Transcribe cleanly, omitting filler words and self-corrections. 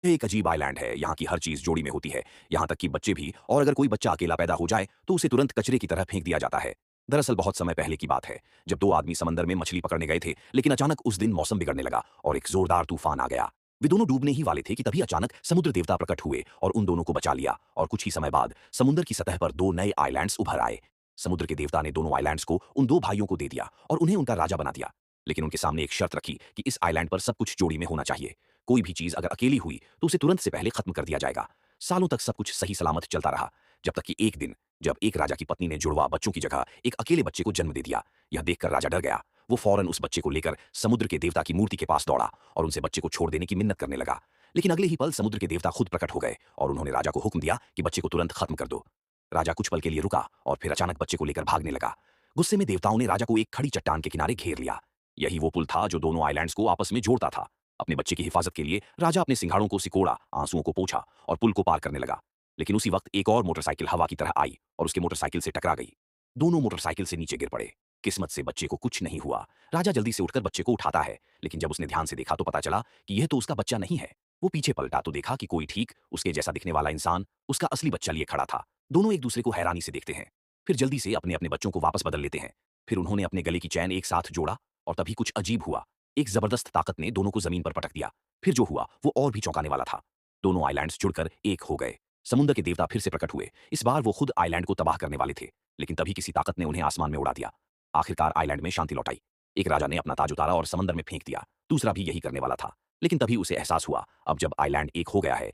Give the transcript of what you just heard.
ये एक अजीब आइलैंड है, यहाँ की हर चीज़ जोड़ी में होती है, यहाँ तक कि बच्चे भी, और अगर कोई बच्चा अकेला पैदा हो जाए, तो उसे तुरंत कचरे की तरह फेंक दिया जाता है। दरअसल बहुत समय पहले की बात है, जब 2 आदमी समंदर में मछली पकड़ने गए थे, लेकिन अचानक उस दिन मौसम बिगड़ने लगा और एक जोरदार तूफान आ गया। वे दोनों डूबने ही वाले थे कि तभी अचानक समुद्र देवता प्रकट हुए और उन दोनों को बचा लिया और कुछ ही समय बाद समुद्र की सतह पर 2 नए आइलैंड्स उभर आए। समुद्र के देवता ने दोनों आइलैंड्स को उन 2 भाइयों को दे दिया और उन्हें उनका राजा बना दिया। लेकिन उनके सामने एक शर्त रखी कि इस आइलैंड पर सब कुछ जोड़ी में होना चाहिए। कोई भी चीज़ अगर अकेली हुई तो उसे तुरंत से पहले खत्म कर दिया जाएगा। सालों तक सब कुछ सही सलामत चलता रहा, जब तक कि एक दिन जब एक राजा की पत्नी ने जुड़वा बच्चों की जगह एक अकेले बच्चे को जन्म दे दिया। यह देखकर राजा डर गया। वो फौरन उस बच्चे को लेकर समुद्र के देवता की मूर्ति के पास दौड़ा और उनसे बच्चे को छोड़ देने की मिन्नत करने लगा। लेकिन अगले ही पल समुद्र के देवता खुद प्रकट हो गए और उन्होंने राजा को हुक्म दिया कि बच्चे को तुरंत खत्म कर दो। राजा कुछ पल के लिए रुका और फिर अचानक बच्चे को लेकर भागने लगा। गुस्से में देवताओं ने राजा को एक खड़ी चट्टान के किनारे घेर लिया। यही वो पुल था जो दोनों आइलैंड्स को आपस में जोड़ता था। अपने बच्चे की हिफाजत के लिए राजा अपने सिंघाड़ों को सिकोड़ा, आंसुओं को पोंछा और पुल को पार करने लगा। लेकिन उसी वक्त एक और मोटरसाइकिल हवा की तरह आई और उसके मोटरसाइकिल से टकरा गई। दोनों मोटरसाइकिल से नीचे गिर पड़े। किस्मत से बच्चे को कुछ नहीं हुआ। राजा जल्दी से उठकर बच्चे को उठाता है, लेकिन जब उसने ध्यान से देखा तो पता चला कि यह तो उसका बच्चा नहीं है। वो पीछे पलटा तो देखा कि कोई ठीक उसके जैसा दिखने वाला इंसान उसका असली बच्चा लिए खड़ा था। दोनों एक दूसरे को हैरानी से देखते हैं, फिर जल्दी से अपने अपने बच्चों को वापस बदल लेते हैं। फिर उन्होंने अपने गले की चैन एक साथ जोड़ा और तभी कुछ अजीब हुआ। एक जबरदस्त ताकत ने दोनों को जमीन पर पटक दिया। फिर जो हुआ वो और भी चौंकाने वाला था। दोनों आइलैंड्स जुड़कर एक हो गए। समुद्र के देवता फिर से प्रकट हुए। इस बार वो खुद आइलैंड को तबाह करने वाले थे, लेकिन तभी किसी ताकत ने उन्हें आसमान में उड़ा दिया। आखिरकार आइलैंड में शांति लौट आई। एक राजा ने अपना ताज उतारा और समंदर में फेंक दिया। दूसरा भी यही करने वाला था, लेकिन तभी उसे एहसास हुआ अब जब आइलैंड एक हो गया है